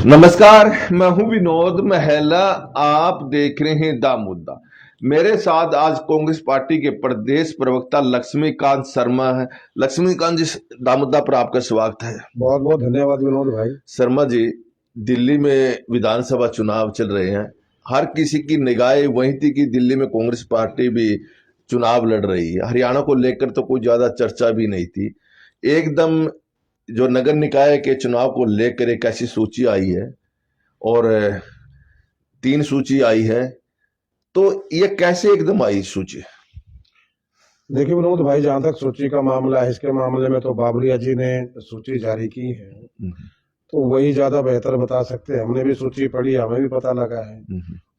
नमस्कार, मैं हूं विनोद महला। आप देख रहे हैं दा मुद्दा। मेरे साथ आज कांग्रेस पार्टी के प्रदेश प्रवक्ता लक्ष्मीकांत शर्मा है। लक्ष्मीकांत जी, दा मुद्दा पर आपका स्वागत है। बहुत बहुत धन्यवाद विनोद भाई। शर्मा जी, दिल्ली में विधानसभा चुनाव चल रहे हैं। हर किसी की निगाहें वहीं थी कि दिल्ली में कांग्रेस पार्टी भी चुनाव लड़ रही है। हरियाणा को लेकर तो कोई ज्यादा चर्चा भी नहीं थी। एकदम जो नगर निकाय के चुनाव को लेकर एक ऐसी सूची आई है और 3 सूची आई है, तो ये कैसे एकदम आई सूची? देखिए विनोद भाई, जहां तक सूची का मामला है, इसके मामले में तो बाबरिया जी ने सूची जारी की है, तो वही ज्यादा बेहतर बता सकते हैं। हमने भी सूची पढ़ी, हमें भी पता लगा है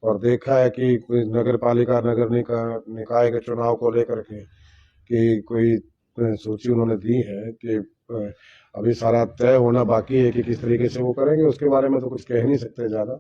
और देखा है कि नगर पालिका नगर निकाय के चुनाव को लेकर के कि कोई सूची उन्होंने दी है कि अभी सारा तय होना बाकी है कि किस तरीके से वो करेंगे। उसके बारे में तो कुछ कह नहीं सकते ज्यादा,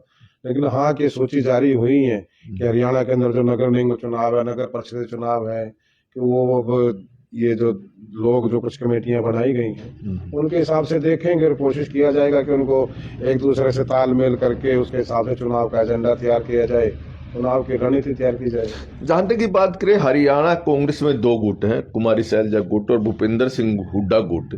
लेकिन हाँ कि सूची जारी हुई है कि हरियाणा के अंदर जो नगर निगम चुनाव है, नगर परिषद चुनाव है, कि वो अब ये जो लोग जो कुछ कमेटियां बनाई गई हैं उनके हिसाब से देखेंगे और कोशिश किया जाएगा कि उनको एक दूसरे से तालमेल करके उसके हिसाब से चुनाव का एजेंडा तैयार किया जाए, चुनाव की रणनीति तैयार की जाए। जहां तक की बात करें, हरियाणा कांग्रेस में 2 गुट हैं, कुमारी सैलजा गुट और भूपेंद्र सिंह हुड्डा गुट।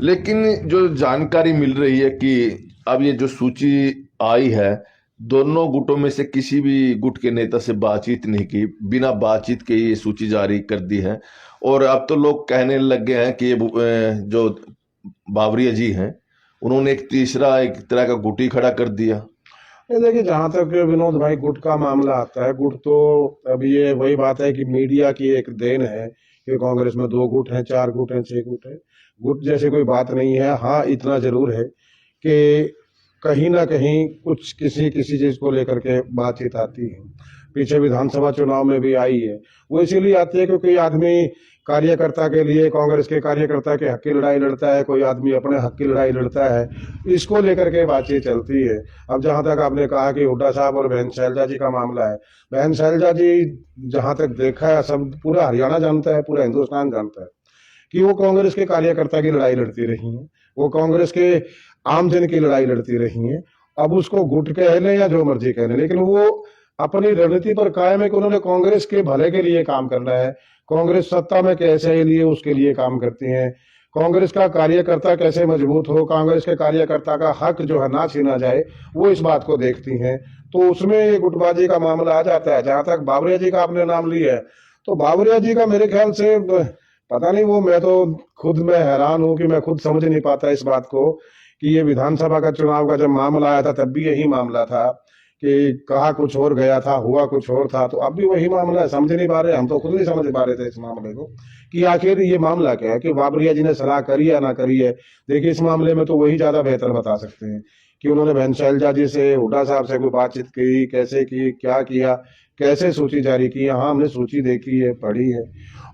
लेकिन जो जानकारी मिल रही है कि अब ये जो सूची आई है, दोनों गुटों में से किसी भी गुट के नेता से बातचीत नहीं की, बिना बातचीत के ये सूची जारी कर दी है। और अब तो लोग कहने लग गए हैं कि ये जो बावरिया जी हैं, उन्होंने एक तीसरा एक तरह का गुट ही खड़ा कर दिया। देखिए, जहां तक विनोद भाई गुट का मामला आता है, गुट तो अभी ये वही बात है कि मीडिया की एक देन है कि कांग्रेस में 2 गुट हैं, 4 गुट हैं, 6 गुट हैं। गुट जैसे कोई बात नहीं है। हाँ, इतना जरूर है कि कहीं ना कहीं कुछ किसी किसी चीज को लेकर के बातचीत आती है। पीछे विधानसभा चुनाव में भी आई है। वो इसीलिए आती है क्योंकि आदमी कार्यकर्ता के लिए, कांग्रेस के कार्यकर्ता के हक की लड़ाई लड़ता है, कोई आदमी अपने हक की लड़ाई लड़ता है, इसको लेकर के बातचीत चलती है। अब जहां तक आपने कहा कि हुड्डा साहब और बहन शैलजा जी का मामला है, बहन शैलजा जी जहां तक देखा है, सब पूरा हरियाणा जानता है, पूरा हिंदुस्तान जानता है कि वो कांग्रेस के कार्यकर्ता की लड़ाई लड़ती रही हैं, वो कांग्रेस के आमजन की लड़ाई लड़ती रही हैं। अब उसको गुट कह लें या जो मर्जी कह लें, लेकिन वो अपनी रणनीति पर कायम है कि उन्होंने कांग्रेस के भले के लिए काम करना है। कांग्रेस सत्ता में कैसे लिए उसके लिए काम करती है। कांग्रेस का कार्यकर्ता कैसे मजबूत हो, कांग्रेस के कार्यकर्ता का हक जो है ना छीना जाए, वो इस बात को देखती हैं। तो उसमें ये गुटबाजी का मामला आ जाता है। जहां तक बाबरिया जी का आपने नाम लिया है, तो बाबरिया जी का मेरे ख्याल से पता नहीं, वो मैं तो खुद मैं हैरान हूं कि मैं खुद समझ नहीं पाता इस बात को कि ये विधानसभा का चुनाव का जब मामला आया था तब भी यही मामला था कि कहा कुछ और गया था, हुआ कुछ और था। तो अब भी वही मामला है। समझ नहीं पा रहे, हम तो खुद नहीं समझ पा रहे थे इस मामले को कि आखिर ये मामला क्या है, कि बाबरिया जी ने सलाह करी या ना करी है। देखिए, इस मामले में तो वही ज्यादा बेहतर बता सकते हैं कि उन्होंने बहन शैलजा जी से, हुड्डा साहब से कोई बातचीत की, कैसे की, क्या किया, कैसे सूची जारी की। हाँ, हमने सूची देखी है, पढ़ी है।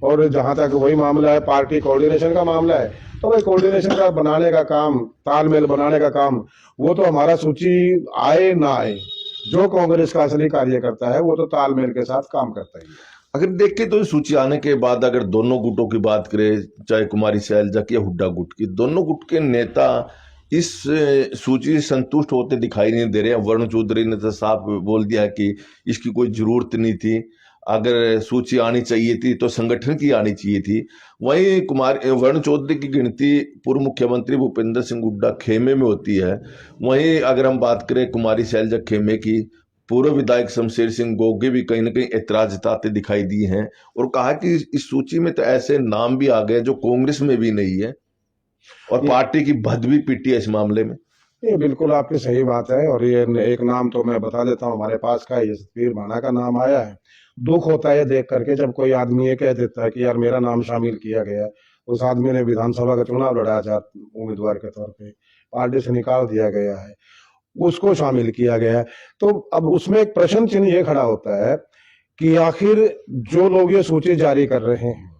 और जहां तक वही मामला है, पार्टी कोऑर्डिनेशन का मामला है, तो वही कोऑर्डिनेशन का बनाने का काम, तालमेल बनाने का काम, वो तो हमारा सूची आए ना आए, जो कांग्रेस का असली कार्यकर्ता है वो तो तालमेल के साथ काम करता ही है। अगर देखें तो सूची आने के बाद अगर दोनों गुटों की बात करें, चाहे कुमारी सैलजा की या हुड्डा गुट की, दोनों गुट के नेता इस सूची से संतुष्ट होते दिखाई नहीं दे रहे हैं। वरुण चौधरी ने तो साफ बोल दिया है कि इसकी कोई जरूरत नहीं थी, अगर सूची आनी चाहिए थी तो संगठन की आनी चाहिए थी। वहीं वरुण चौधरी की गिनती पूर्व मुख्यमंत्री भूपेंद्र सिंह हुड्डा खेमे में होती है। वहीं अगर हम बात करें कुमारी सैलजा खेमे की, पूर्व विधायक शमशेर सिंह गोगे भी कहीं ना कहीं ऐतराज जताते दिखाई दिए हैं और कहा कि इस सूची में तो ऐसे नाम भी आ गए जो कांग्रेस में भी नहीं है और पार्टी की भद भी पिटी है इस मामले में। ये बिल्कुल आपकी सही बात है। और ये एक नाम तो मैं बता देता हूँ, हमारे पास का ये सतबीर भाना का नाम आया है। दुख होता है देख करके जब कोई आदमी ये कह देता है कि यार मेरा नाम शामिल किया गया। उस आदमी ने विधानसभा का चुनाव लड़ाया था उम्मीदवार के तौर पे, पार्टी से निकाल दिया गया है, उसको शामिल किया गया है। तो अब उसमें एक प्रश्न चिन्ह ये खड़ा होता है कि आखिर जो लोग ये सूची जारी कर रहे हैं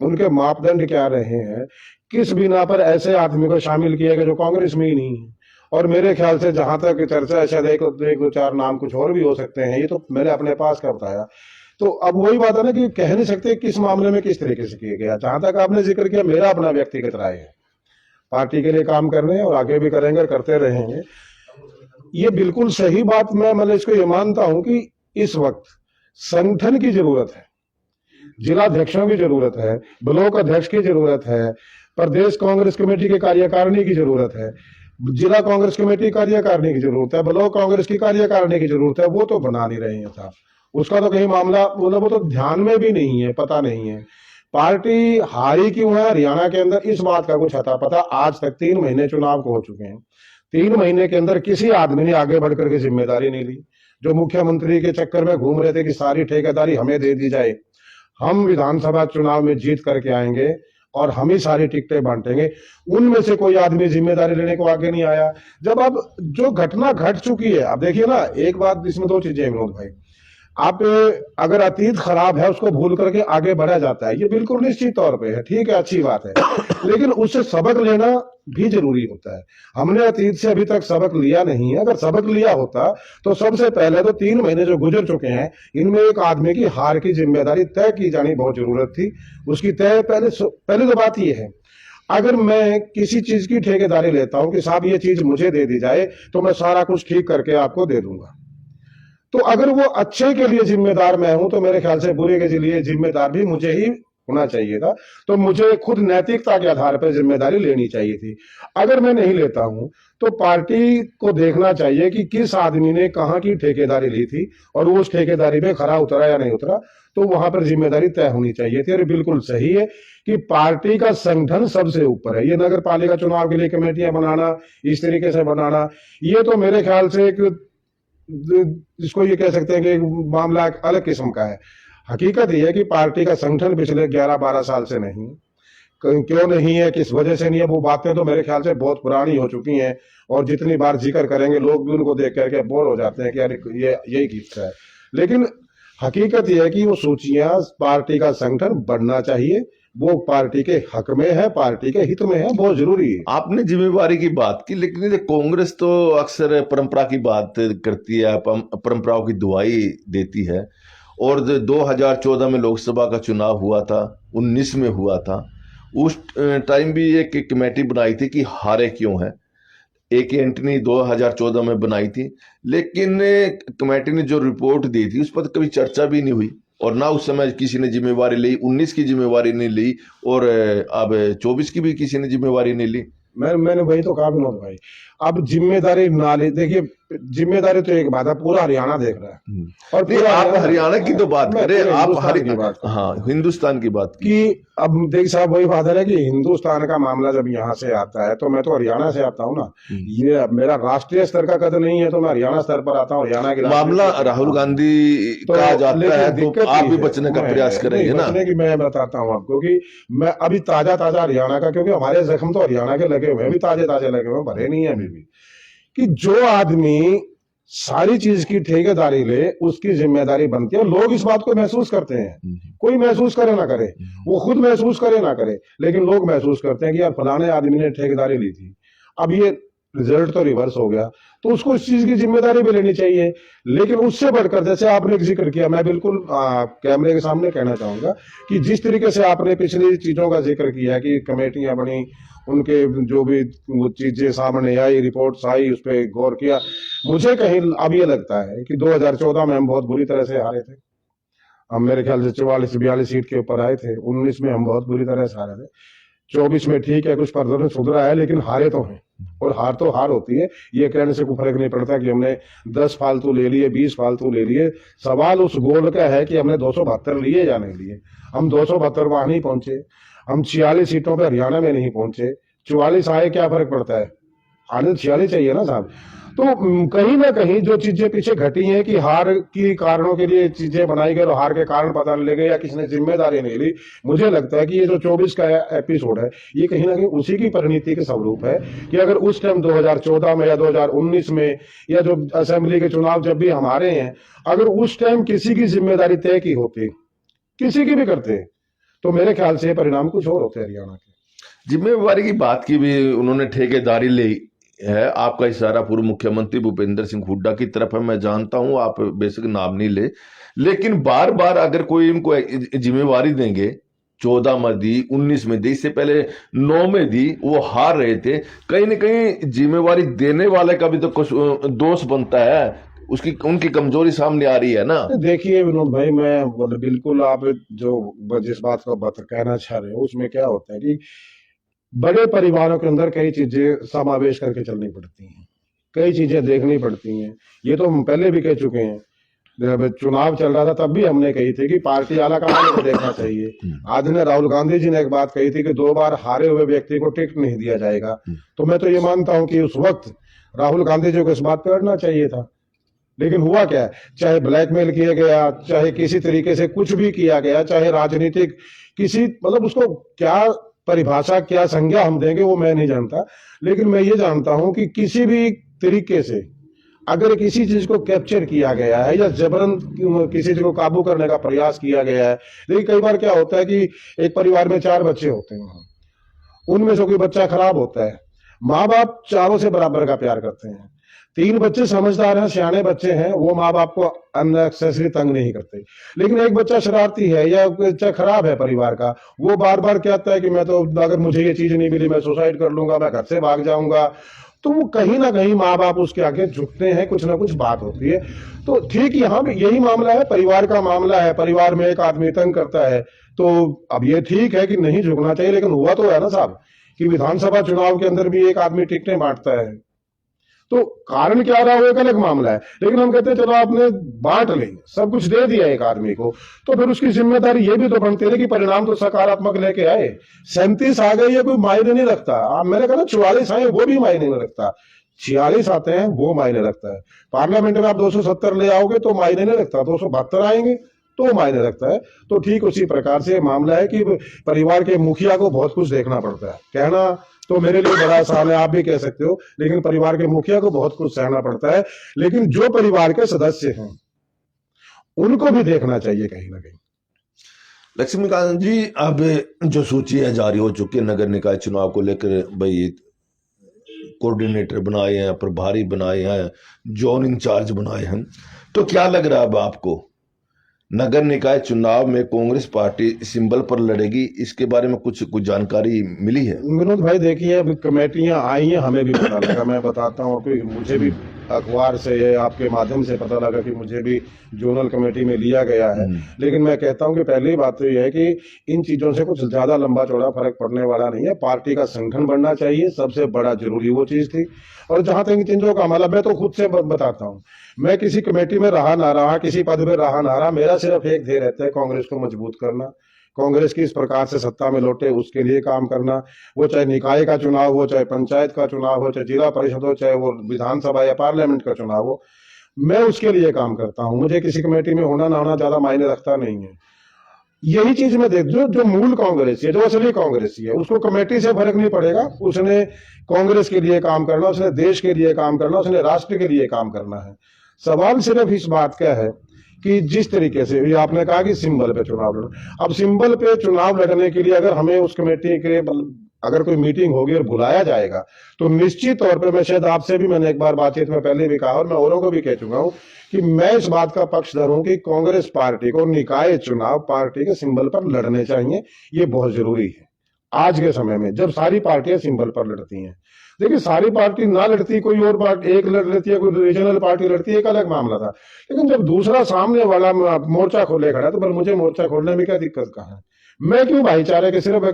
उनके मापदंड क्या रहे हैं, किस बिना पर ऐसे आदमी को शामिल किया गया जो कांग्रेस में ही नहीं है। और मेरे ख्याल से जहां तक चर्चा है, शायद एक दो चार नाम कुछ और भी हो सकते हैं, ये तो मैंने अपने पास का बताया। तो अब वही बात है ना कि कह नहीं सकते किस मामले में किस तरीके से किया गया। जहां तक आपने जिक्र किया, मेरा अपना व्यक्तिगत राय है, पार्टी के लिए काम कर रहे हैं और आगे भी करेंगे और करते रहेंगे। ये बिल्कुल सही बात, मैं मतलब इसको ये मानता हूं कि इस वक्त संगठन की जरूरत है, जिलाध्यक्षों की जरूरत है, ब्लॉक अध्यक्ष की जरूरत है, प्रदेश कांग्रेस कमेटी के कार्यकारिणी की जरूरत है, जिला कांग्रेस कमेटी कार्यकारिणी की जरूरत है, ब्लॉक कांग्रेस की कार्यकारिणी की जरूरत है। वो तो बना नहीं रहे हैं साहब, उसका तो कहीं मामला मतलब वो तो ध्यान में भी नहीं है, पता नहीं है पार्टी हारी क्यों है हरियाणा के अंदर, इस बात का कुछ अता पता आज तक 3 महीने चुनाव को हो चुके हैं, 3 महीने के अंदर किसी आदमी ने आगे बढ़कर के जिम्मेदारी नहीं ली। जो मुख्यमंत्री के चक्कर में घूम रहे थे कि सारी ठेकेदारी हमें दे दी जाए, हम विधानसभा चुनाव में जीत करके आएंगे और हम ही सारी टिकटें बांटेंगे, उनमें से कोई आदमी जिम्मेदारी लेने को आगे नहीं आया। जब अब जो घटना घट चुकी है, अब देखिए ना, एक बात इसमें दो चीजें हैं विनोद भाई, आप अगर अतीत खराब है उसको भूल करके आगे बढ़ा जाता है, ये बिल्कुल निश्चित तौर पे है, ठीक है, अच्छी बात है, लेकिन उससे सबक लेना भी जरूरी होता है। हमने अतीत से अभी तक सबक लिया नहीं है, अगर सबक लिया होता तो सबसे पहले तो 3 महीने जो गुजर चुके हैं इनमें एक आदमी की हार की जिम्मेदारी तय की जानी बहुत जरूरत थी, उसकी तय पहले तो बात यह है, अगर मैं किसी चीज की ठेकेदारी लेता हूं कि साहब ये चीज मुझे दे दी जाए तो मैं सारा कुछ ठीक करके आपको दे दूंगा, तो अगर वो अच्छे के लिए जिम्मेदार मैं हूं तो मेरे ख्याल से बुरे के लिए जिम्मेदार भी मुझे ही होना चाहिए था, तो मुझे खुद नैतिकता के आधार पर जिम्मेदारी लेनी चाहिए थी। अगर मैं नहीं लेता हूं तो पार्टी को देखना चाहिए कि किस आदमी ने कहां की ठेकेदारी ली थी और वो उस ठेकेदारी में खरा उतरा या नहीं उतरा, तो वहां पर जिम्मेदारी तय होनी चाहिए थी। और बिल्कुल सही है कि पार्टी का संगठन सबसे ऊपर है, ये नगर पालिका चुनाव के लिए कमेटियां बनाना, इस तरीके से बनाना, ये तो मेरे ख्याल से एक जिसको ये कह सकते हैं कि मामला एक अलग किस्म का है। हकीकत यह है कि पार्टी का संगठन पिछले 11-12 साल से नहीं, क्यों नहीं है, किस वजह से नहीं है, वो बातें तो मेरे ख्याल से बहुत पुरानी हो चुकी हैं और जितनी बार जिक्र करेंगे लोग भी उनको देख करके बोर हो जाते हैं कि यार ये यही किस्सा है। लेकिन हकीकत यह है कि वो सूचियां, पार्टी का संगठन बढ़ना चाहिए, वो पार्टी के हक में है, पार्टी के हित में है, बहुत जरूरी है। आपने जिम्मेवारी की बात की, लेकिन ये कांग्रेस तो अक्सर परंपरा की बात करती है, परंपराओं की दुहाई देती है, और 2014 में लोकसभा का चुनाव हुआ था, 19 में हुआ था, उस टाइम भी एक कमेटी बनाई थी कि हारे क्यों है, एक एंटनी 2014 में बनाई थी, लेकिन कमेटी ने जो रिपोर्ट दी थी उस पर कभी चर्चा भी नहीं हुई और ना उस समय किसी ने जिम्मेवारी ली, 19 की जिम्मेवारी नहीं ली और अब 24 की भी किसी ने जिम्मेवारी नहीं ली। मैंने वही तो कहा विनोद भाई, अब जिम्मेदारी ना ले, देखिए जिम्मेदारी तो एक बात है, पूरा हरियाणा देख रहा है और नहीं, आप हरियाणा की तो बात करें, आप हाँ हिंदुस्तान की बात की। अब देख साहब वही बात है ना कि हिंदुस्तान का मामला जब यहाँ से आता है तो मैं तो हरियाणा से आता हूँ ना, ये मेरा राष्ट्रीय स्तर का कदर नहीं है तो मैं हरियाणा स्तर पर आता हूँ। हरियाणा के मामला राहुल गांधी का जाता है तो आप भी बचने का प्रयास करेंगे ना? बचने की मैं बताता हूँ आपको कि मैं अभी ताजा हरियाणा का, क्योंकि हमारे जख्म तो हरियाणा के लगे हुए हैं, अभी ताजे लगे हुए हैं, भरे नहीं है अभी भी, कि जो आदमी सारी चीज की ठेकेदारी ले उसकी जिम्मेदारी बनती है। लोग इस बात को महसूस करते हैं, कोई महसूस करे ना करे, वो खुद महसूस करे ना करे, लेकिन लोग महसूस करते हैं कि यार फलाने आदमी ने ठेकेदारी ली थी, अब ये रिजल्ट तो रिवर्स हो गया, तो उसको इस चीज की जिम्मेदारी भी लेनी चाहिए। लेकिन उससे बढ़कर, जैसे आपने एक जिक्र किया, मैं बिल्कुल कैमरे के सामने कहना चाहूंगा कि जिस तरीके से आपने पिछली चीजों का जिक्र किया कि कमेटियां बनी, उनके जो भी वो चीजें सामने आई, रिपोर्ट्स आई, उस पर गौर किया, मुझे कहीं अब ये लगता है कि 2014 में हम बहुत बुरी तरह से हारे थे, हम मेरे ख्याल से 44-42 सीट के ऊपर आए थे, 19 में हम बहुत बुरी तरह से हारे थे, 24 में ठीक है कुछ प्रदर्शन सुधरा है, लेकिन हारे तो हैं, और हार तो हार होती है, ये कहने से कोई फर्क नहीं पड़ता कि हमने 10 फालतू ले लिए, 20 फालतू ले लिए। सवाल उस गोल का है कि हमने 272 लिए या नहीं लिए। हम 272 वहां नहीं पहुंचे, हम 46 सीटों पर हरियाणा में नहीं पहुंचे, 44 आए, क्या फर्क पड़ता है, आने 46 चाहिए ना साहब। तो कहीं ना कहीं जो चीजें पीछे घटी हैं कि हार की कारणों के लिए चीजें बनाई गई और हार के कारण पता नहीं लगे या किसी ने जिम्मेदारी नहीं ली, मुझे लगता है कि ये जो 24 का एपिसोड है ये कहीं ना कहीं उसी की परिणति के स्वरूप है कि अगर उस टाइम 2014 में या 2019 में या जो असेंबली के चुनाव जब भी हमारे हैं, अगर उस टाइम किसी की जिम्मेदारी तय की होती, किसी की भी करते, तो मेरे ख्याल से परिणाम कुछ और होते हरियाणा के। जिम्मेवारी की बात की भी उन्होंने ठेकेदारी ली है, आपका इशारा पूर्व मुख्यमंत्री भूपेंद्र सिंह हुड्डा की तरफ है, मैं जानता हूं, आप बेसिक नाम नहीं ले, लेकिन बार बार अगर कोई इनको जिम्मेवारी देंगे 14 में दी, 19 में दी, इससे पहले 9 में दी, वो हार रहे थे। कहीं ना कहीं जिम्मेवारी देने वाले का भी तो कुछ दोष बनता है, उसकी उनकी कमजोरी सामने आ रही है ना। देखिए विनोद भाई, मैं बिल्कुल आप जो जिस बात को कहना चाह रहे हो उसमें क्या होता है कि बड़े परिवारों के अंदर कई चीजें समावेश करके चलनी पड़ती हैं, कई चीजें देखनी पड़ती हैं। ये तो हम पहले भी कह चुके हैं, जब चुनाव चल रहा था तब भी हमने कही थी कि पार्टी आला कमाने को देखना चाहिए। आज ने राहुल गांधी जी ने एक बात कही थी कि 2 बार हारे हुए व्यक्ति को टिकट नहीं दिया जाएगा। तो मैं तो ये मानता हूं कि उस वक्त राहुल गांधी जी को इस बात पर अड़ना चाहिए था, लेकिन हुआ क्या है, चाहे ब्लैकमेल किया गया, चाहे किसी तरीके से कुछ भी किया गया, चाहे राजनीतिक किसी उसको क्या परिभाषा क्या संज्ञा हम देंगे वो मैं नहीं जानता, लेकिन मैं ये जानता हूं कि किसी भी तरीके से अगर किसी चीज को कैप्चर किया गया है या जबरन किसी चीज को काबू करने का प्रयास किया गया है। देखिए कई बार क्या होता है कि एक परिवार में 4 बच्चे होते हैं, उनमें से कोई बच्चा खराब होता है, माँ बाप चारों से बराबर का प्यार करते हैं। 3 बच्चे समझदार हैं, सियाने बच्चे हैं, वो माँ बाप को अननेसेसरी तंग नहीं करते। लेकिन एक बच्चा शरारती है या बच्चा खराब है परिवार का, वो बार बार कहता है कि मैं तो अगर मुझे ये चीज नहीं मिली मैं सुसाइड कर लूंगा, मैं घर से भाग जाऊंगा। तो वो कहीं ना कहीं माँ बाप उसके आगे झुकते हैं, कुछ ना कुछ बात होती है। तो ठीक यहाँ भी यही मामला है, परिवार का मामला है, परिवार में एक आदमी तंग करता है। तो अब ये ठीक है कि नहीं झुकना चाहिए, लेकिन हुआ तो है ना साहब कि विधानसभा चुनाव के अंदर भी एक आदमी टिकटें बांटता है। तो कारण क्या रहा वो एक अलग मामला है, लेकिन हम कहते हैं चलो आपने बांट ली, सब कुछ दे दिया एक आदमी को, तो फिर उसकी जिम्मेदारी ये भी तो बनती है कि परिणाम तो सकारात्मक लेके आए। 37 आ गए ये कोई मायने नहीं रखता। आप मैंने कहा 44 आए वो भी मायने नहीं रखता, 46 आते हैं वो मायने रखता है। पार्लियामेंट में आप 270 ले आओगे तो मायने नहीं रखता, 272 आएंगे तो मायने रखता है। तो ठीक उसी प्रकार से मामला है कि परिवार के मुखिया को बहुत कुछ देखना पड़ता है। कहना तो मेरे लिए बड़ा आसान है, आप भी कह सकते हो, लेकिन परिवार के मुखिया को बहुत कुछ सहना पड़ता है। लेकिन जो परिवार के सदस्य हैं उनको भी देखना चाहिए कहीं ना कहीं। लक्ष्मीकांत जी, अब जो सूचियां जारी हो चुकी है नगर निकाय चुनाव को लेकर, भाई कोऑर्डिनेटर बनाए हैं, प्रभारी बनाए हैं, जोन इंचार्ज बनाए हैं, तो क्या लग रहा है अब आपको नगर निकाय चुनाव में कांग्रेस पार्टी सिंबल पर लड़ेगी? इसके बारे में कुछ जानकारी मिली है? विनोद भाई देखिए, अभी कमेटियां आई हैं, हमें भी पता लगा, मैं बताता हूँ कि मुझे भी अखबार से आपके माध्यम से पता लगा कि मुझे भी जोनल कमेटी में लिया गया है। लेकिन मैं कहता हूं कि पहली बात तो यह है कि इन चीजों से कुछ ज्यादा लंबा चौड़ा फर्क पड़ने वाला नहीं है। पार्टी का संगठन बढ़ना चाहिए, सबसे बड़ा जरूरी वो चीज थी। और जहां तक इन चीजों का मतलब, मैं तो खुद से बताता हूँ, मैं किसी कमेटी में रहा ना रहा, किसी पद में रहा ना रहा, मेरा सिर्फ एक ध्येय रहता है, कांग्रेस को मजबूत करना, कांग्रेस की इस प्रकार से सत्ता में लौटे उसके लिए काम करना। वो चाहे निकाय का चुनाव हो, चाहे पंचायत का चुनाव हो, चाहे जिला परिषद हो, चाहे वो विधानसभा या पार्लियामेंट का चुनाव हो, मैं उसके लिए काम करता हूं। मुझे किसी कमेटी में होना ना होना ज्यादा मायने रखता नहीं है। यही चीज मैं देख, जो मूल कांग्रेस है, जो असली कांग्रेस है, उसको कमेटी से फर्क नहीं पड़ेगा। उसने कांग्रेस के लिए काम करना, उसने देश के लिए काम करना, उसने राष्ट्र के लिए काम करना है। सवाल सिर्फ इस बात का है कि जिस तरीके से ये आपने कहा कि सिंबल पे चुनाव लड़ना, अब सिंबल पे चुनाव लड़ने के लिए अगर हमें उस कमेटी के अगर कोई मीटिंग होगी और बुलाया जाएगा, तो निश्चित तौर पे, मैं शायद आपसे भी मैंने एक बार बातचीत में पहले भी कहा और मैं औरों को भी कह चुका हूं कि मैं इस बात का पक्षधर हूं कि कांग्रेस पार्टी को निकाय चुनाव पार्टी के सिंबल पर लड़ने चाहिए। ये बहुत जरूरी है आज के समय में, जब सारी पार्टियां सिंबल पर लड़ती हैं। देखिए सारी पार्टी ना लड़ती, कोई और पार्टी एक लड़ लेती है, कोई रीजनल पार्टी लड़ती है, एक अलग मामला था। लेकिन जब दूसरा सामने वाला मोर्चा खोले खड़ा, तो फिर मुझे मोर्चा खोलने में क्या दिक्कत कहा है? मैं क्यों भाईचारे के सिर्फ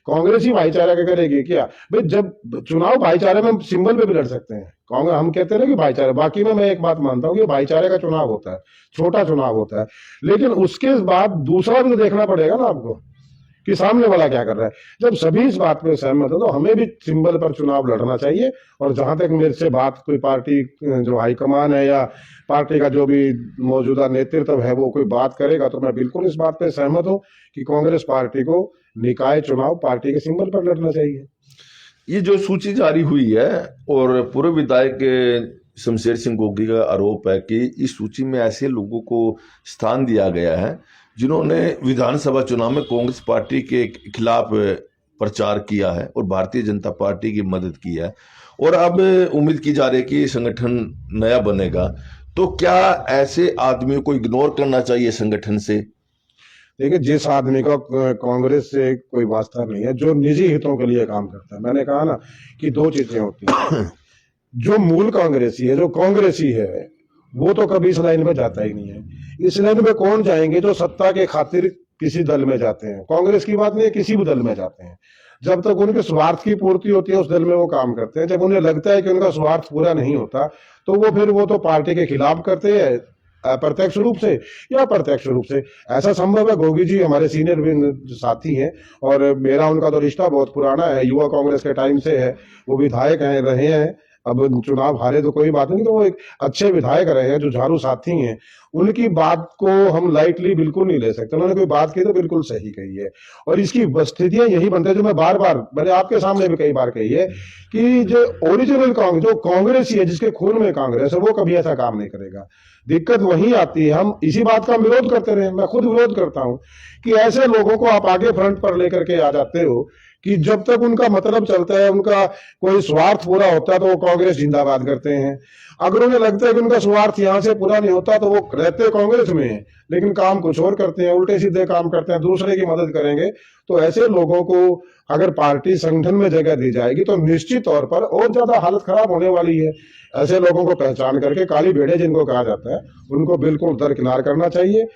कांग्रेस ही भाईचारा के करेगी क्या? भाई जब चुनाव भाईचारे में सिंबल पे भी लड़ सकते हैं, कांग्रेस हम कहते हैं ना कि भाईचारा, बाकी में मैं एक बात मानता हूँ कि भाईचारे का चुनाव होता है, छोटा चुनाव होता है, लेकिन उसके बाद दूसरा भी तो देखना पड़ेगा ना आपको कि सामने वाला क्या कर रहा है। जब सभी इस बात पे सहमत है तो हमें भी सिंबल पर चुनाव लड़ना चाहिए। और जहां तक मेरे से बात, कोई पार्टी जो हाईकमान है या पार्टी का जो भी मौजूदा नेतृत्व है वो कोई बात करेगा, तो मैं बिल्कुल इस बात पे सहमत हूं कि कांग्रेस पार्टी को निकाय चुनाव पार्टी के सिंबल पर लड़ना चाहिए। ये जो सूची जारी हुई है, और पूर्व विधायक शमशेर सिंह गोगी का आरोप है कि इस सूची में ऐसे लोगों को स्थान दिया गया है जिन्होंने विधानसभा चुनाव में कांग्रेस पार्टी के खिलाफ प्रचार किया है और भारतीय जनता पार्टी की मदद की है, और अब उम्मीद की जा रही है कि संगठन नया बनेगा। तो क्या ऐसे आदमियों को इग्नोर करना चाहिए संगठन से? देखिए, जिस आदमी का कांग्रेस से कोई वास्ता नहीं है, जो निजी हितों के लिए काम करता है, मैंने कहा ना कि दो चीजें होती हैं। जो मूल कांग्रेसी है, जो कांग्रेसी है, वो तो कभी इस लाइन में जाता ही नहीं है। इस लाइन में कौन जाएंगे? जो सत्ता के खातिर किसी दल में जाते हैं। कांग्रेस की बात नहीं है, किसी भी दल में जाते हैं। जब तक उनके स्वार्थ की पूर्ति होती है, उस दल में वो काम करते हैं। जब उन्हें लगता है कि उनका स्वार्थ पूरा नहीं होता, तो वो तो पार्टी के खिलाफ करते हैं, अप्रत्यक्ष रूप से या प्रत्यक्ष रूप से। ऐसा संभव है। गोगी जी हमारे सीनियर भी साथी हैं और मेरा उनका तो रिश्ता बहुत पुराना है, युवा कांग्रेस के टाइम से है। वो विधायक हैं, रहे हैं। अब चुनाव हारे तो कोई बात नहीं, तो वो एक अच्छे विधायक रहे हैं, जुझारू साथी हैं। उनकी बात को हम लाइटली बिल्कुल नहीं ले सकते। उन्होंने कोई बात की तो बिल्कुल सही कही है और इसकी स्थितियां यही बनते हैं, जो मैं बार बार मैंने आपके सामने भी कई बार कही है कि जो ओरिजिनल कांग्रेस, जो कांग्रेसी है, जिसके खून में कांग्रेस है, वो कभी ऐसा काम नहीं करेगा। दिक्कत वही आती है, हम इसी बात का विरोध करते रहे। मैं खुद विरोध करता हूं कि ऐसे लोगों को आप आगे फ्रंट पर लेकर के आ जाते हो कि जब तक उनका मतलब चलता है, उनका कोई स्वार्थ पूरा होता है, तो वो कांग्रेस जिंदाबाद करते हैं। अगर उन्हें लगता है कि उनका स्वार्थ यहां से पूरा नहीं होता, तो वो रहते कांग्रेस में हैं, लेकिन काम कुछ और करते हैं, उल्टे सीधे काम करते हैं, दूसरे की मदद करेंगे। तो ऐसे लोगों को अगर पार्टी संगठन में जगह दी जाएगी, तो निश्चित तौर पर और ज्यादा हालत खराब होने वाली है। ऐसे लोगों को पहचान करके, काली भेड़े जिनको कहा जाता है, उनको बिल्कुल दरकिनार करना चाहिए।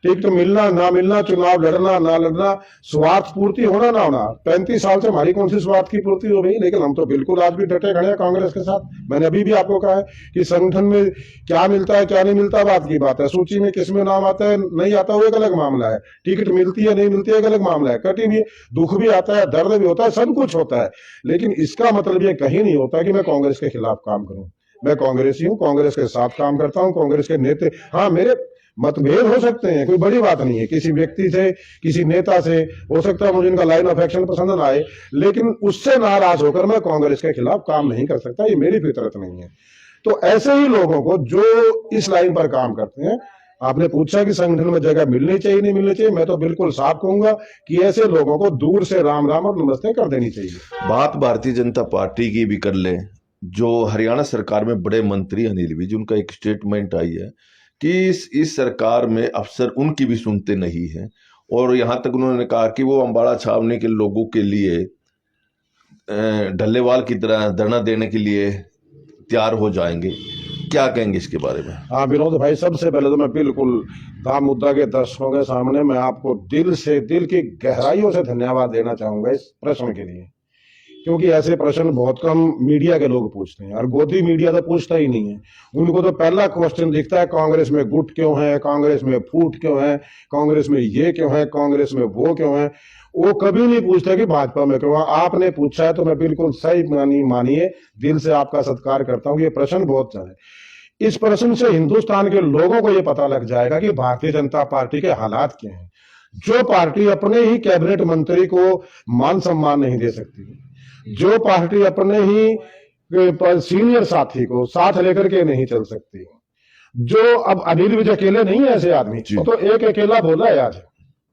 टिकट मिलना ना मिलना, चुनाव लड़ना ना लड़ना, स्वार्थ पूर्ति होना ना होना, 35 साल से हमारी कौन सी स्वार्थ की पूर्ति हो गई? लेकिन हम तो बिल्कुल आज भी डटे खड़े हैं कांग्रेस के साथ। मैंने अभी भी आपको कहा है कि संगठन में क्या मिलता है क्या नहीं मिलता बात की बात है। सूची में किसमें नाम आता है नहीं आता, वो एक अलग मामला है। टिकट मिलती है नहीं मिलती है, एक अलग मामला है। कटी भी, दुख भी आता है, दर्द भी होता है, सब कुछ होता है। लेकिन इसका मतलब ये कहीं नहीं होता कि मैं कांग्रेस के खिलाफ काम करूं। मैं कांग्रेसी हूं, कांग्रेस के साथ काम करता हूं, कांग्रेस के नेता। हाँ, मेरे मतभेद हो सकते हैं, कोई बड़ी बात नहीं है। किसी व्यक्ति से, किसी नेता से हो सकता है मुझे इनका लाइन ऑफ एक्शन पसंद ना आए, लेकिन उससे नाराज होकर मैं कांग्रेस के खिलाफ काम नहीं कर सकता। ये मेरी फितरत नहीं है। तो ऐसे ही लोगों को जो इस लाइन पर काम करते हैं, आपने पूछा कि संगठन में जगह मिलनी चाहिए नहीं मिलनी चाहिए, मैं तो बिल्कुल साफ कहूंगा कि ऐसे लोगों को दूर से राम राम और नमस्ते कर देनी चाहिए। बात भारतीय जनता पार्टी की भी कर ले। जो हरियाणा सरकार में बड़े मंत्री अनिल विज, उनका एक स्टेटमेंट आई है कि इस सरकार में अफसर उनकी भी सुनते नहीं हैं, और यहां तक उन्होंने कहा कि वो अम्बाड़ा छावनी के लोगों के लिए ढल्लेवाल की तरह धरना देने के लिए तैयार हो जाएंगे। क्या कहेंगे इसके बारे में? हाँ विनोद भाई, सबसे पहले तो मैं बिल्कुल दाम मुद्दा के दर्शकों के सामने मैं आपको दिल से, दिल की गहराइयों से धन्यवाद देना चाहूंगा इस प्रश्न के लिए, क्योंकि ऐसे प्रश्न बहुत कम मीडिया के लोग पूछते हैं और गोदी मीडिया तो पूछता ही नहीं है। उनको तो पहला क्वेश्चन दिखता है, कांग्रेस में गुट क्यों है, कांग्रेस में फूट क्यों है, कांग्रेस में ये क्यों है, कांग्रेस में वो क्यों है। वो कभी नहीं पूछता कि भाजपा में क्यों है। आपने पूछा है तो मैं बिल्कुल सही मानिए, दिल से आपका सत्कार करता हूँ। ये प्रश्न बहुत है, इस प्रश्न से हिंदुस्तान के लोगों को ये पता लग जाएगा कि भारतीय जनता पार्टी के हालात क्या हैं। जो पार्टी अपने ही कैबिनेट मंत्री को मान सम्मान नहीं दे सकती, जो पार्टी अपने ही सीनियर साथी को साथ लेकर के नहीं चल सकती, जो अब अनिल विज अकेले नहीं है ऐसे आदमी, तो एक अकेला बोला है आज,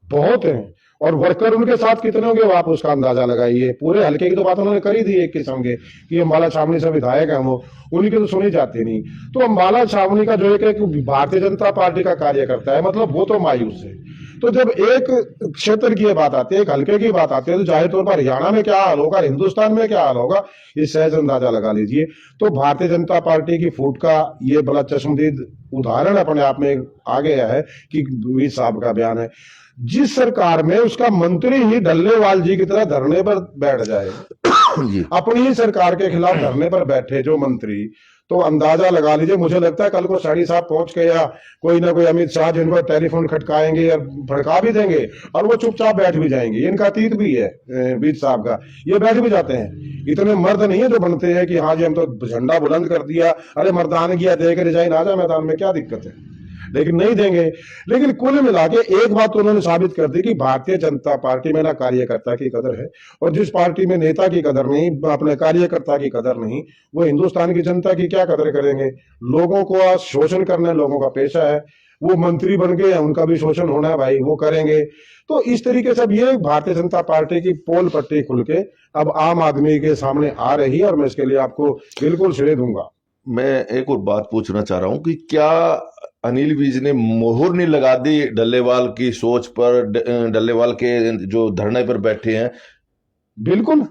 बहुत हैं। और वर्कर उनके साथ कितने होंगे वो आप उसका अंदाजा लगाइए। पूरे हल्के की तो बात उन्होंने करी थी एक किस्म के कि अम्बाला छावनी से विधायक है, वो उनकी तो सुनी जाती नहीं। तो अम्बाला छावनी का जो एक भारतीय जनता पार्टी का कार्यकर्ता है, मतलब वो तो मायूस है। तो जब एक क्षेत्र की बात आती है, एक हल्के की बात आती है, तो जाहिर तौर पर हरियाणा में क्या हाल होगा, हिंदुस्तान में क्या हाल होगा, ये सहज अंदाजा लगा लीजिए। तो भारतीय जनता पार्टी की फूट का ये बड़ा चश्मदीद उदाहरण अपने आप में आ गया है कि वीर साहब का बयान है। जिस सरकार में उसका मंत्री ही डल्लेवाल जी की तरह धरने पर बैठ जाए, अपनी ही सरकार के खिलाफ धरने पर बैठे जो मंत्री, तो अंदाजा लगा लीजिए। मुझे लगता है कल को शाही साहब पहुंच के या कोई ना कोई अमित शाह जिनको टेलीफोन खटकाएंगे या भड़का भी देंगे और वो चुपचाप बैठ भी जाएंगे। इनका अतीत भी है बीज साहब का, ये बैठ भी जाते हैं। इतने मर्द नहीं है जो बनते हैं कि हाँ जी हम तो झंडा बुलंद कर दिया, अरे मर्दानगी देकर रिजाइन आ जाए मैदान में, क्या दिक्कत है, लेकिन नहीं देंगे। लेकिन कुल मिला के एक बात तो उन्होंने साबित कर दी कि भारतीय जनता पार्टी में ना कार्यकर्ता की कदर है, और जिस पार्टी में नेता की कदर नहीं, अपने कार्यकर्ता की कदर नहीं, वो हिंदुस्तान की जनता की क्या कदर करेंगे। लोगों को शोषण करना लोगों का पेशा है, वो मंत्री बन गए, उनका भी शोषण होना है भाई, वो करेंगे। तो इस तरीके से अब ये भारतीय जनता पार्टी की पोल पट्टी खुल के अब आम आदमी के सामने आ रही है, और मैं इसके लिए आपको बिल्कुल श्रेय दूंगा। मैं एक और बात पूछना चाह रहा हूं कि क्या अनिल विज ने मोहर नहीं लगा दी डल्लेवाल की सोच पर, डल्लेवाल के जो धरने पर बैठे हैं। बिल्कुल,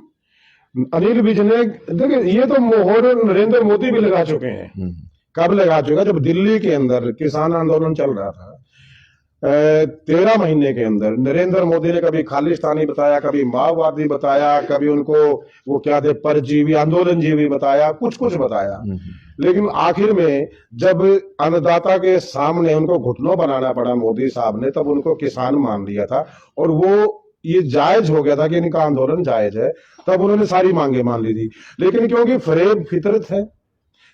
अनिल विज ने, देखिए ये तो मोहर नरेंद्र मोदी भी लगा चुके हैं। कब लगा चुका? जब दिल्ली के अंदर किसान आंदोलन चल रहा था, 13 महीने के अंदर नरेंद्र मोदी ने कभी खालिस्तानी बताया, कभी माओवादी बताया, कभी उनको वो क्या थे, परजीवी, आंदोलनजीवी बताया, कुछ कुछ बताया। लेकिन आखिर में जब अन्नदाता के सामने उनको घुटनों बनाना पड़ा मोदी साहब ने, तब उनको किसान मान लिया था और वो ये जायज हो गया था कि इनका आंदोलन जायज है, तब उन्होंने सारी मांगे मान ली थी। लेकिन क्योंकि फरेब फितरत है,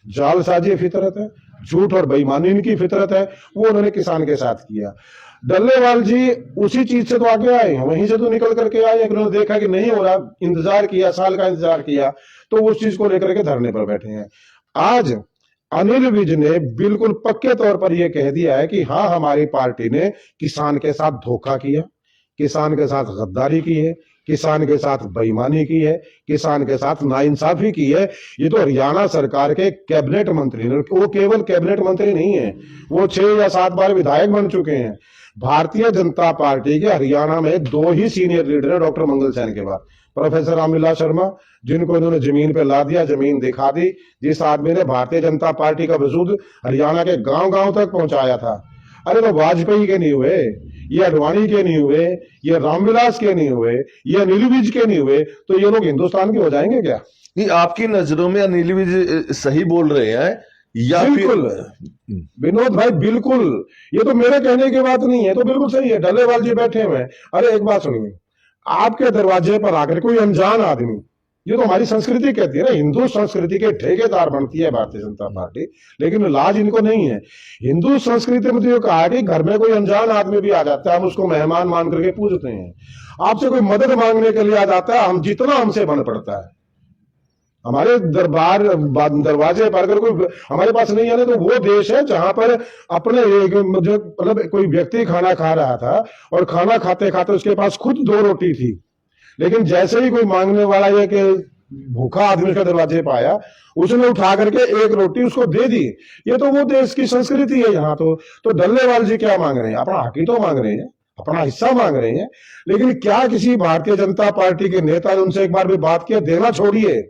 जालसाजी फितरत है, झूठ और बेईमानी इनकी फितरत है, वो उन्होंने किसान के साथ किया। डल्लेवाल जी उसी चीज से तो आगे आए हैं, वहीं से तो निकल करके आए हैं। उन्होंने देखा कि नहीं हो रहा, इंतजार किया, साल का इंतजार किया, तो उस चीज को लेकर के धरने पर बैठे हैं। आज अनिल विज ने बिल्कुल पक्के तौर पर यह कह दिया है कि हाँ, हमारी पार्टी ने किसान के साथ धोखा किया, किसान के साथ गद्दारी की है, किसान के साथ बेईमानी की है, किसान के साथ नाइंसाफी की है। ये तो हरियाणा सरकार के कैबिनेट मंत्री ने, वो केवल कैबिनेट मंत्री नहीं है, वो 6 या 7 बार विधायक बन चुके हैं। भारतीय जनता पार्टी के हरियाणा में 2 ही सीनियर लीडर है डॉक्टर मंगल सैन के बाद, प्रोफेसर रामविलास शर्मा, जिनको इन्होंने जमीन पे ला दिया, जमीन दिखा दी, जिस आदमी ने भारतीय जनता पार्टी का वजूद हरियाणा के गांव-गांव तक पहुंचाया था। अरे तो वाजपेयी के नहीं हुए, ये अडवाणी के नहीं हुए, ये रामविलास के नहीं हुए, ये अनिल विज के नहीं हुए, तो ये लोग हिंदुस्तान के हो जाएंगे क्या? नहीं, आपकी नजरों में अनिल विज सही बोल रहे हैं या बिल्कुल विनोद भाई, बिल्कुल, ये तो मेरे कहने की बात नहीं है, तो बिल्कुल सही है। डल्लेवाल जी बैठे हुए हैं। अरे एक बात सुनिए, आपके दरवाजे पर आकर कोई अनजान आदमी, ये तो हमारी संस्कृति कहती है ना, हिंदू संस्कृति के ठेकेदार बनती है भारतीय जनता पार्टी, लेकिन लाज इनको नहीं है। हिंदू संस्कृति में तो ये कहा कि घर में कोई अनजान आदमी भी आ जाता है, हम उसको मेहमान मान करके पूजते हैं। आपसे कोई मदद मांगने के लिए आ जाता है, हम जितना हमसे बन पड़ता है, हमारे दरवाजे पर अगर कोई हमारे पास नहीं आने, तो वो देश है जहां पर अपने जो मतलब कोई व्यक्ति खाना खा रहा था और खाना खाते खाते उसके पास खुद 2 रोटी थी, लेकिन जैसे ही कोई मांगने वाला ये कि भूखा आदमी का दरवाजे पे आया, उसने उठा करके 1 रोटी उसको दे दी। ये तो वो देश की संस्कृति है यहाँ। तो डल्लेवाल जी क्या मांग रहे हैं? अपना हक ही तो मांग रहे हैं, अपना हिस्सा मांग रहे हैं। लेकिन क्या किसी भारतीय जनता पार्टी के नेता ने उनसे एक बार भी बात किया? देना छोड़िए,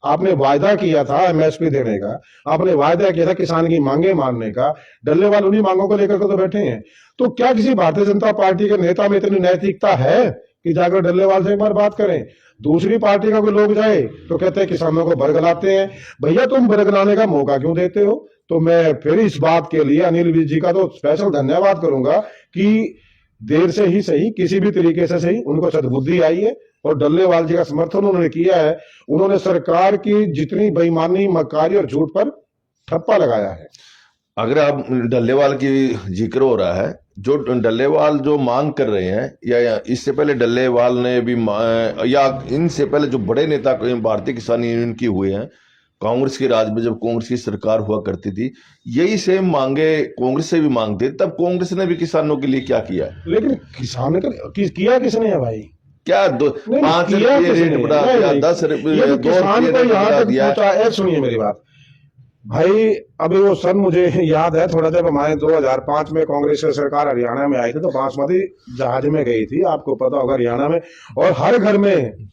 आपने वायदा किया था एमएसपी देने का, आपने वायदा किया था किसान की मांगे मानने का, डल्लेवाल उन्हीं मांगों को लेकर के तो बैठे हैं। तो क्या किसी भारतीय जनता पार्टी के नेता में इतनी नैतिकता है कि जाकर डल्लेवाल से एक बार बात करें? दूसरी पार्टी का कोई लोग जाए तो कहते हैं किसानों को बरगलाते हैं। भैया तुम बरगलाने का मौका क्यों देते हो? तो मैं फिर इस बात के लिए अनिल विज जी का तो स्पेशल धन्यवाद करूंगा कि देर से ही सही, किसी भी तरीके से सही, उनको सद्बुद्धि आई है और डल्लेवाल जी का समर्थन उन्होंने किया है। उन्होंने सरकार की जितनी बेईमानी, मक्कारी और झूठ पर ठप्पा लगाया है। अगर आप डल्लेवाल की जिक्र हो रहा है, जो डल्लेवाल जो मांग कर रहे हैं, या इससे पहले डल्लेवाल ने भी या इनसे पहले जो बड़े नेता भारतीय किसान यूनियन की हुए हैं, कांग्रेस के राज में जब कांग्रेस की सरकार हुआ करती थी, यही सेम मांगे कांग्रेस से भी मांगते, तब कांग्रेस ने भी किसानों के लिए क्या किया? लेकिन किसान किया किसने है भाई? क्या 5 रुपये रेट बढ़ा दिया, 10 रुपये, 2 किसान को यहाँ तक पहुंचा। सुनिए मेरी बात भाई, अभी वो सन मुझे याद है, थोड़ा जब हमारे 2005 में कांग्रेस की सरकार हरियाणा में आई थी, तो बासमती जहाज में गई थी, आपको पता होगा, हरियाणा में, और हर घर में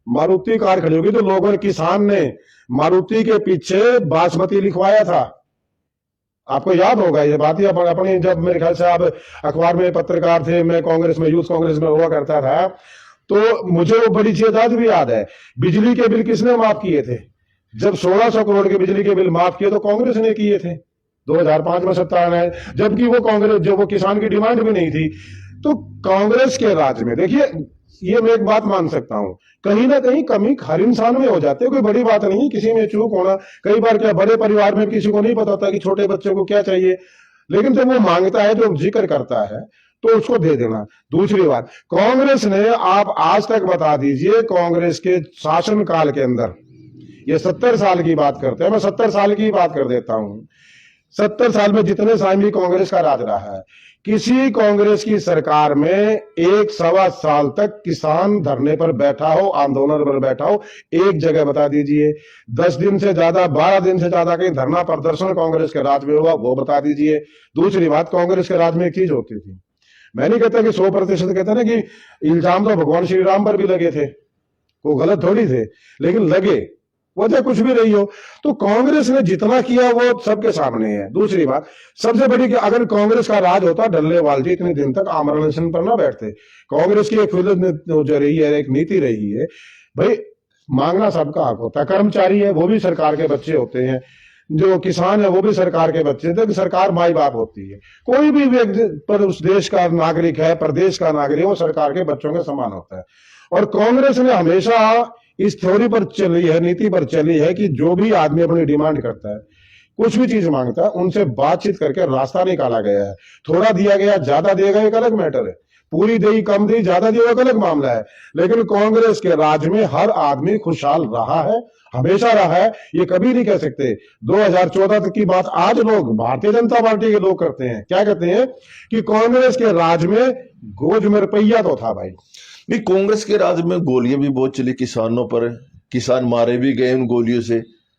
मारुति कार खड़ी होगी, तो लोगों ने, किसान ने मारुति के पीछे बासमती लिखवाया था। आपको याद होगा ये बात ही। अपनी जब मेरे ख्याल से आप अखबार में पत्रकार थे, मैं कांग्रेस में, यूथ कांग्रेस में हुआ करता था, तो मुझे वो बड़ी चीज भी याद है। बिजली के बिल किसने माफ किए थे? जब 1600 करोड़ के बिजली के बिल माफ किए तो कांग्रेस ने किए थे, 2005 में सत्ता है, जबकि वो कांग्रेस, जो वो किसान की डिमांड भी नहीं थी। तो कांग्रेस के राज में, देखिए, ये मैं एक बात मान सकता हूं, कहीं ना कहीं कमी हर इंसान में हो जाती है, कोई बड़ी बात नहीं, किसी में चूक होना। कई बार क्या, बड़े परिवार में किसी को नहीं पता होता कि छोटे बच्चों को क्या चाहिए, लेकिन जब वो मांगता है, जो जिक्र करता है, तो उसको दे देना। दूसरी बात, कांग्रेस ने, आप आज तक बता दीजिए, कांग्रेस के शासन काल के अंदर, ये 70 साल की बात करते हैं, मैं 70 साल की बात कर देता हूं, 70 साल में जितने साल भी कांग्रेस का राज रहा है, किसी कांग्रेस की सरकार में 1-1.25 साल तक किसान धरने पर बैठा हो, आंदोलन पर बैठा हो, एक जगह बता दीजिए। 10 दिन से ज्यादा, 12 दिन से ज्यादा कहीं धरना प्रदर्शन कांग्रेस के राज में हुआ, वो बता दीजिए। दूसरी बात, कांग्रेस के राज में एक चीज होती थी, मैं नहीं कहता कि 100% कहते ना कि इल्जाम तो भगवान श्री राम पर भी लगे थे, वो गलत थोड़ी थे, लेकिन लगे, वजह कुछ भी रही हो। तो कांग्रेस ने जितना किया वो सबके सामने है। दूसरी बात सबसे बड़ी कि अगर कांग्रेस का राज होता, डल्लेवाल जी इतने दिन तक आमरण अनशन पर ना बैठते। कांग्रेस की एक जो रही है, एक नीति रही है, भाई मांगना सबका हक होता है। कर्मचारी है वो भी सरकार के बच्चे होते हैं, जो किसान है वो भी सरकार के बच्चे थे, सरकार माई बाप होती है। कोई भी व्यक्ति पर उस देश का नागरिक है, प्रदेश का नागरिक है, वो सरकार के बच्चों के समान होता है। और कांग्रेस ने हमेशा इस थ्योरी पर चली है, नीति पर चली है कि जो भी आदमी अपनी डिमांड करता है, कुछ भी चीज मांगता है, उनसे बातचीत करके रास्ता निकाला गया है। थोड़ा दिया गया, ज्यादा दिया गया, एक अलग मैटर है। पूरी दी, कम दी, ज्यादा दिया, एक अलग मामला है। लेकिन कांग्रेस के राज में हर आदमी खुशहाल रहा है, हमेशा रहा है। ये कभी नहीं कह सकते। 2014 तक की बात आज लोग, भारतीय जनता पार्टी के लोग करते हैं। क्या कहते हैं कि कांग्रेस के राज में गोज में रुपया तो था भाई। नहीं, कांग्रेस के राज में गोलियां भी बहुत चली किसानों पर, किसान मारे भी गए उन गोलियों से।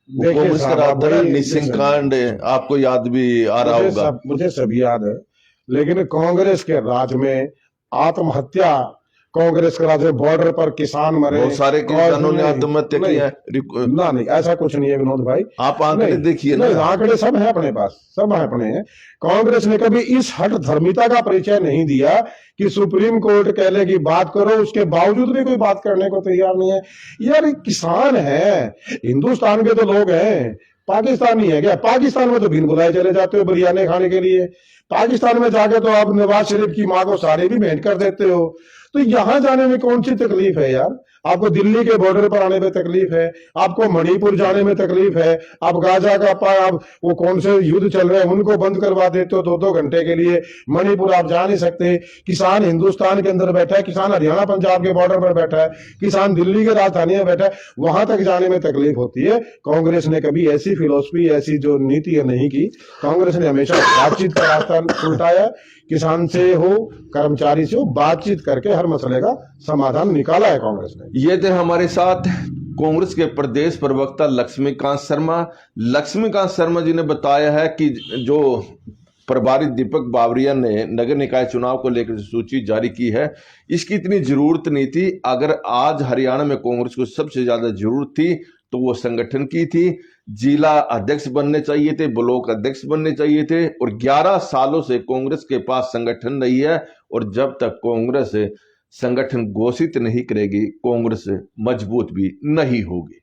वो कांग्रेस का राज था, निसिंग कांड आपको याद भी आ रहा होगा। मुझे सब याद है, लेकिन कांग्रेस के राज में आत्महत्या, कांग्रेस के राज में बॉर्डर पर किसान मरे, बहुत सारे किसानों ने आत्महत्या की है। ना नहीं, ऐसा कुछ नहीं है विनोद भाई, आप आंकड़े देखिए ना। आंकड़े सब है अपने पास, सब है अपने हैं। कांग्रेस ने कभी इस हठ धर्मिता का परिचय नहीं दिया कि सुप्रीम कोर्ट कह ले कि बात करो, उसके बावजूद भी कोई बात करने को तैयार नहीं है। यार किसान है, हिंदुस्तान के तो लोग हैं, पाकिस्तानी है क्या? पाकिस्तान में तो बिन बुलाए चले जाते हो बिरयानी खाने के लिए। पाकिस्तान में जाके तो आप नवाज शरीफ की माँ को साड़ी भी भेंट कर देते हो। तो यहां जाने में कौन सी तकलीफ है यार? आपको दिल्ली के बॉर्डर पर आने में तकलीफ है, आपको मणिपुर जाने में तकलीफ है, आप गाजा का आप वो कौन से युद्ध चल रहे हैं उनको बंद करवा देते हो 2-2 घंटे के लिए। मणिपुर आप जा नहीं सकते। किसान हिंदुस्तान के अंदर बैठा है, किसान हरियाणा पंजाब के बॉर्डर पर बैठा है, किसान दिल्ली के राजधानी में बैठा है, वहां तक जाने में तकलीफ होती है। कांग्रेस ने कभी ऐसी फिलोसफी, ऐसी जो नीति है नहीं की। कांग्रेस ने हमेशा बातचीत का रास्ता उल्टाया। किसान से हो, कर्मचारी से हो, बातचीत करके हर मसले का समाधान निकाला है कांग्रेस ने। ये थे हमारे साथ कांग्रेस के प्रदेश प्रवक्ता लक्ष्मीकांत शर्मा। लक्ष्मीकांत शर्मा जी ने बताया है कि जो प्रभारी दीपक बावरिया ने नगर निकाय चुनाव को लेकर सूची जारी की है, इसकी इतनी जरूरत नहीं थी। अगर आज हरियाणा में कांग्रेस को सबसे ज्यादा जरूरत थी तो वो संगठन की थी। जिला अध्यक्ष बनने चाहिए थे, ब्लॉक अध्यक्ष बनने चाहिए थे। और 11 सालों से कांग्रेस के पास संगठन नहीं है, और जब तक कांग्रेस संगठन घोषित नहीं करेगी, कांग्रेस मजबूत भी नहीं होगी।